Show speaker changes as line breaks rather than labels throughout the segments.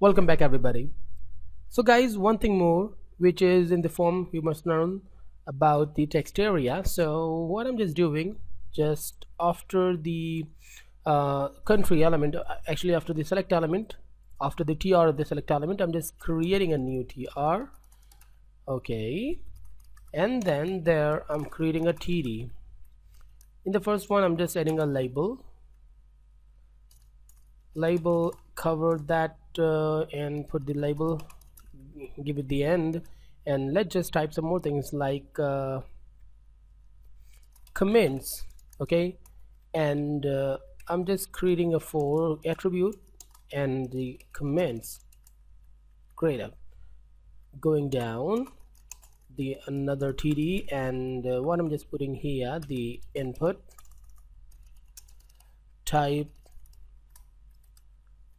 Welcome back, everybody. So guys, one thing more which is in the form you must learn about the text area. So what I'm just doing, just after the country element, actually after the select element, after the tr of the select element, I'm just creating a new tr. Okay, and then there I'm creating a td. In the first one I'm just adding a label, cover that and put the label, give it the end, and let's just type some more things like comments. Okay, and I'm just creating a for attribute and the comments creator, going down the another td, and what I'm just putting here, the input type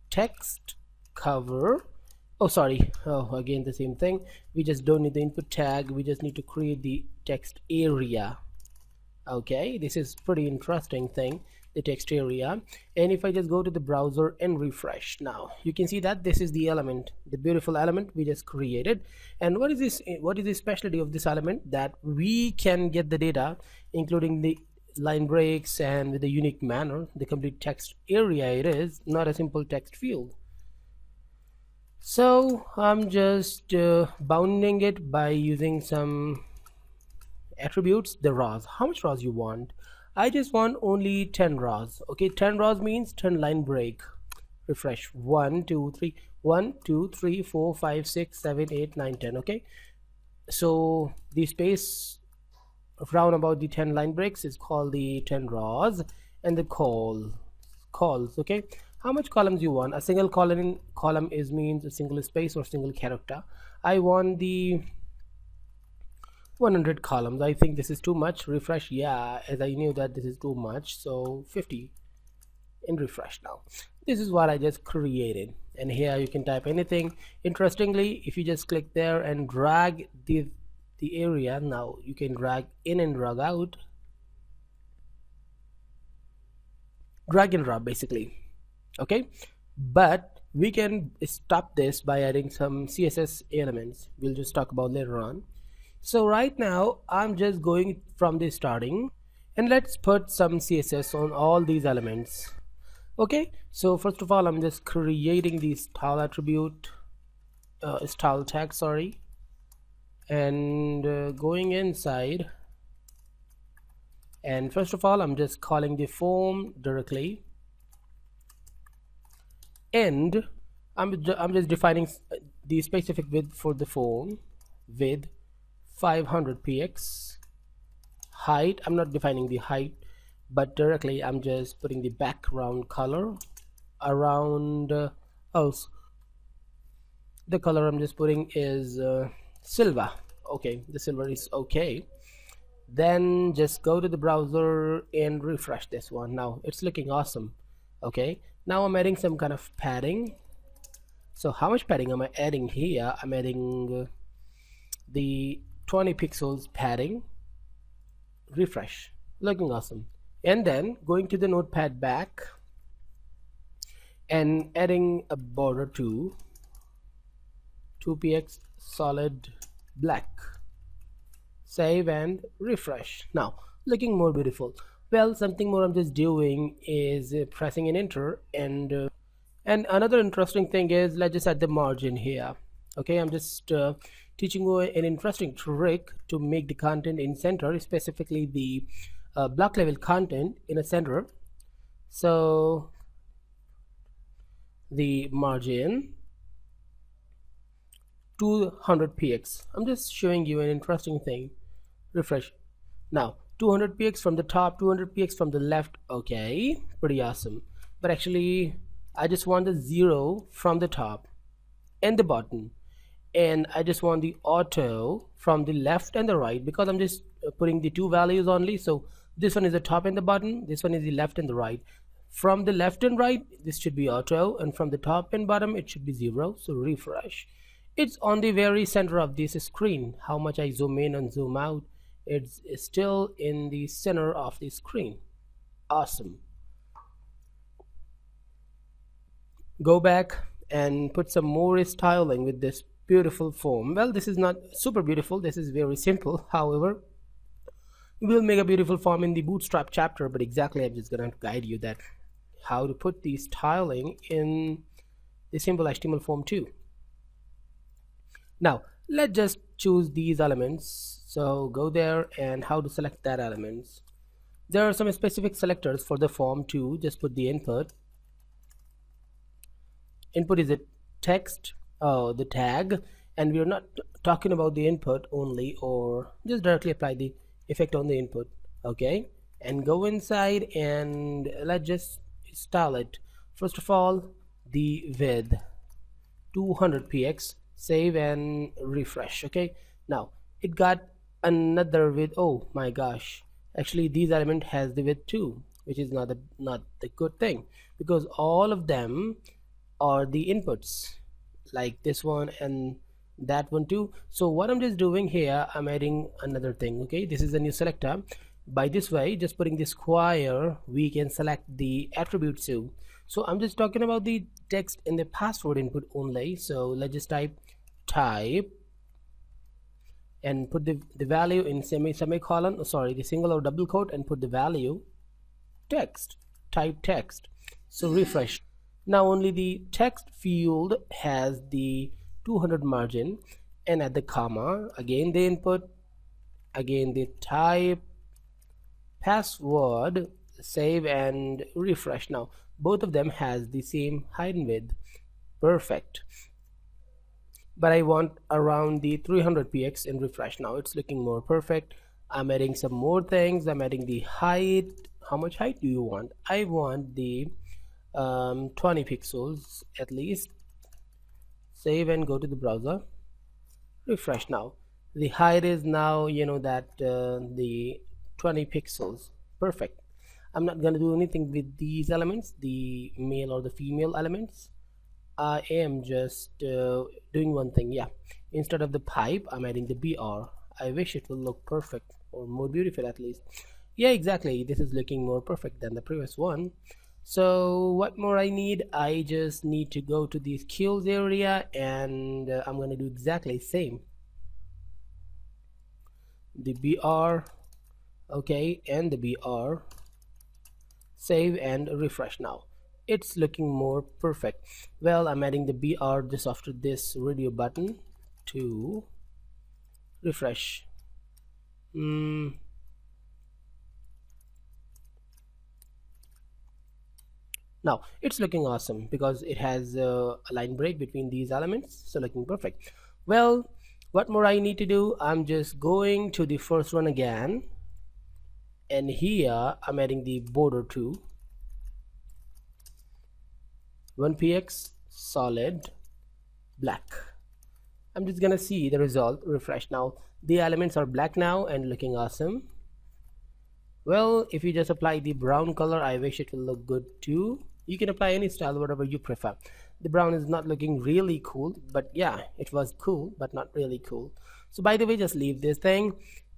text cover. Oh sorry, again the same thing, we just don't need the input tag, we just need to create the text area. Okay, this is pretty interesting thing, the text area. And if I just go to the browser and refresh, now you can see that this is the element, the beautiful element we just created. And what is this, what is the specialty of this element? That we can get the data including the line breaks and with a unique manner, the complete text area. It is not a simple text field. So I'm just bounding it by using some attributes, the rows. How much rows you want? I just want only 10 rows. Okay, 10 rows means 10 line break. Refresh. 1 2 3 1 2 3 4 5 6 7 8 9 10. Okay, so the space round about the 10 line breaks is called the 10 rows. And the calls. Okay, how much columns you want? A single column is means a single space or single character. I want the 100 columns. I think this is too much. Refresh. Yeah, as I knew that this is too much, so 50 and refresh. Now this is what I just created, and here you can type anything. Interestingly, if you just click there and drag the area, now you can drag in and drag out, drag and drop basically. Okay, but we can stop this by adding some css elements, we'll just talk about later on. So right now I'm just going from the starting, and let's put some css on all these elements. Okay, so first of all I'm just creating the style attribute, style tag, sorry, and going inside, and first of all I'm just calling the form directly, and I'm just defining the specific width for the form, width 500 px, height I'm not defining the height, but directly I'm just putting the background color around else. The color I'm just putting is silver. Okay, the silver is okay. Then just go to the browser and refresh this one. Now it's looking awesome. Okay, now I'm adding some kind of padding. So how much padding am I adding here? I'm adding the 20 pixels padding. Refresh, looking awesome. And then going to the notepad back and adding a border to 2px solid black. Save and refresh. Now looking more beautiful. Well, something more I'm just doing is pressing an enter, and another interesting thing is, let's just add the margin here. Okay, I'm just teaching you an interesting trick to make the content in center, specifically the block level content in a center. So the margin 200 px. I'm just showing you an interesting thing. Refresh. Now 200 px from the top, 200 px from the left. Okay, pretty awesome. But actually I just want the 0 from the top and the bottom, and I just want the auto from the left and the right, because I'm just putting the two values only. So this one is the top and the bottom, this one is the left and the right. From the left and right this should be auto, and from the top and bottom it should be 0. So refresh. It's on the very center of this screen. How much I zoom in and zoom out, it's still in the center of the screen. Awesome. Go back and put some more styling with this beautiful form. Well, this is not super beautiful, this is very simple. However, we'll make a beautiful form in the bootstrap chapter, but exactly I'm just gonna guide you that how to put the styling in the simple HTML form too. Now let's just choose these elements. So go there, and how to select that elements. There are some specific selectors for the form too. Just put the input is a text, the tag, and we are not talking about the input only, or just directly apply the effect on the input. Okay, and go inside and let's just style it. First of all, the width 200 px, save and refresh. Okay, now it got another width. Oh my gosh, actually these element has the width too, which is not the good thing, because all of them are the inputs, like this one and that one too. So what I'm just doing here, I'm adding another thing. Okay, this is a new selector. By this way, just putting the square, we can select the attributes too. So I'm just talking about the text in the password input only. So let's just type and put the value in semicolon, sorry, the single or double quote, and put the value text, type text. So refresh. Now only the text field has the 200 margin, and at the comma, again the input, again the type, password, save and refresh. Now both of them has the same height and width. Perfect. But I want around the 300 px in refresh. Now it's looking more perfect. I'm adding some more things. I'm adding the height. How much height do you want? I want the 20 pixels at least. Save and go to the browser, refresh. Now the height is now, you know, that the 20 pixels. Perfect. I'm not going to do anything with these elements, the male or the female elements. I am just doing one thing. Yeah, instead of the pipe, I'm adding the br. I wish it will look perfect, or more beautiful at least. Yeah, exactly, this is looking more perfect than the previous one. So what more I need? I just need to go to the skills area, and I'm going to do exactly same, the br. Okay, and the br, save and refresh. Now it's looking more perfect. Well, I'm adding the br just after this radio button to refresh. Now it's looking awesome because it has a line break between these elements, so looking perfect. Well, what more I need to do? I'm just going to the first one again, and here I'm adding the border too. 1px solid black. I'm just gonna see the result. Refresh. Now the elements are black now and looking awesome. Well, if you just apply the brown color, I wish it will look good too. You can apply any style, whatever you prefer. The brown is not looking really cool, but yeah, it was cool but not really cool. So by the way, just leave this thing.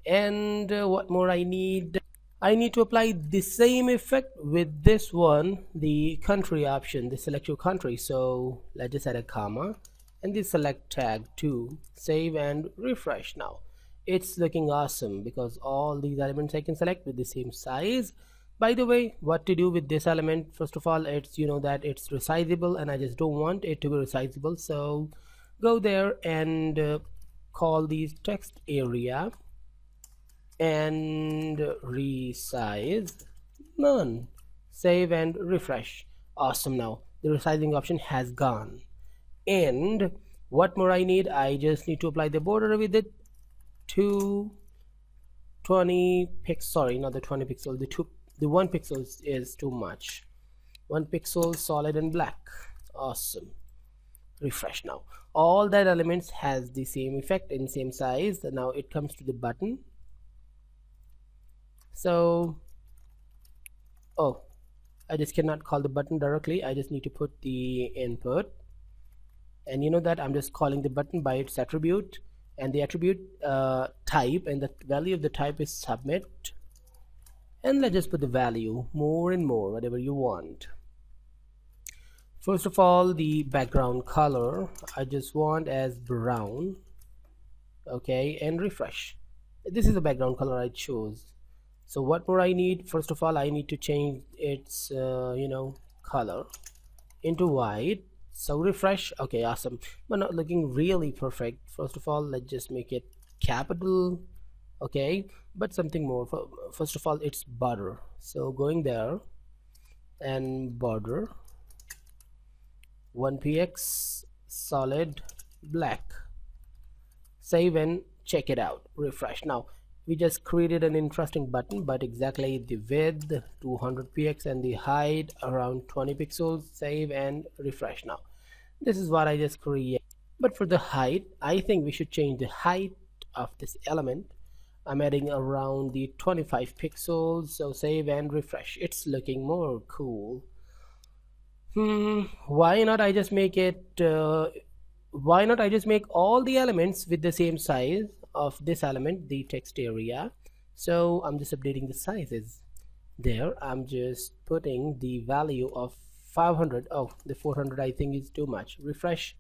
And what more I need? I need to apply the same effect with this one, the country option, the select your country. So let's just add a comma and the select tag too. Save and refresh. Now it's looking awesome because all these elements I can select with the same size. By the way, what to do with this element? First of all, it's, you know, that it's resizable, and I just don't want it to be resizable. So go there and call these text area and resize none. Save and refresh. Awesome. Now the resizing option has gone. And what more I need? I just need to apply the border with it to 20 pixels. Sorry, not the 20 pixels, the 1 pixel is too much. 1 pixel solid and black. Awesome. Refresh. Now all that elements has the same effect in same size. Now it comes to the button. So I just cannot call the button directly. I just need to put the input, and you know that I'm just calling the button by its attribute, and the attribute type, and the value of the type is submit. And let's just put the value more and more, whatever you want. First of all, the background color I just want as brown. Okay, and refresh. This is the background color I chose. So what more I need? First of all, I need to change its color into white. So refresh. Okay, awesome, but not looking really perfect. First of all, let's just make it capital. Okay, but something more. First of all, it's border, so going there and border 1px solid black. Save and check it out. Refresh. Now we just created an interesting button, but exactly the width 200px and the height around 20 pixels. Save and refresh. Now this is what I just created, but for the height I think we should change the height of this element. I'm adding around the 25 pixels, so save and refresh. It's looking more cool. Why not I just make it why not I just make all the elements with the same size of this element, the text area. So I'm just updating the sizes there. I'm just putting the value of 500. Oh, the 400 I think is too much. Refresh.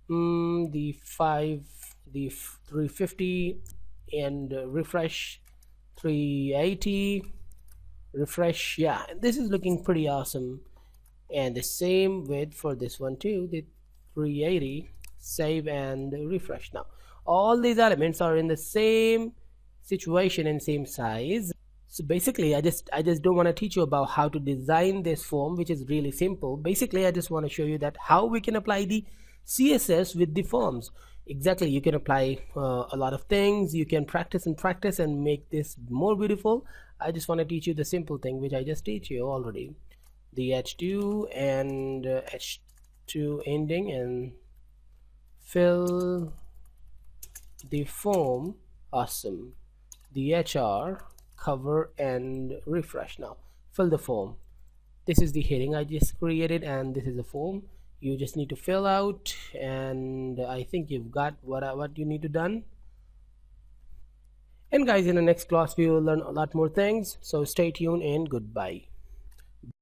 The 350 and refresh 380. Refresh. Yeah, this is looking pretty awesome. And the same with for this one too, the 380. Save and refresh. Now all these elements are in the same situation and same size. So basically I just don't want to teach you about how to design this form, which is really simple. Basically I just want to show you that how we can apply the CSS with the forms. Exactly, you can apply a lot of things. You can practice and practice and make this more beautiful. I just want to teach you the simple thing which I just teach you already, the h2 and h2 ending, and fill the form. Awesome. The hr cover and refresh. Now fill the form. This is the heading I just created and this is the form. You just need to fill out, and I think you've got what you need to done. And guys, in the next class we will learn a lot more things, so stay tuned and goodbye.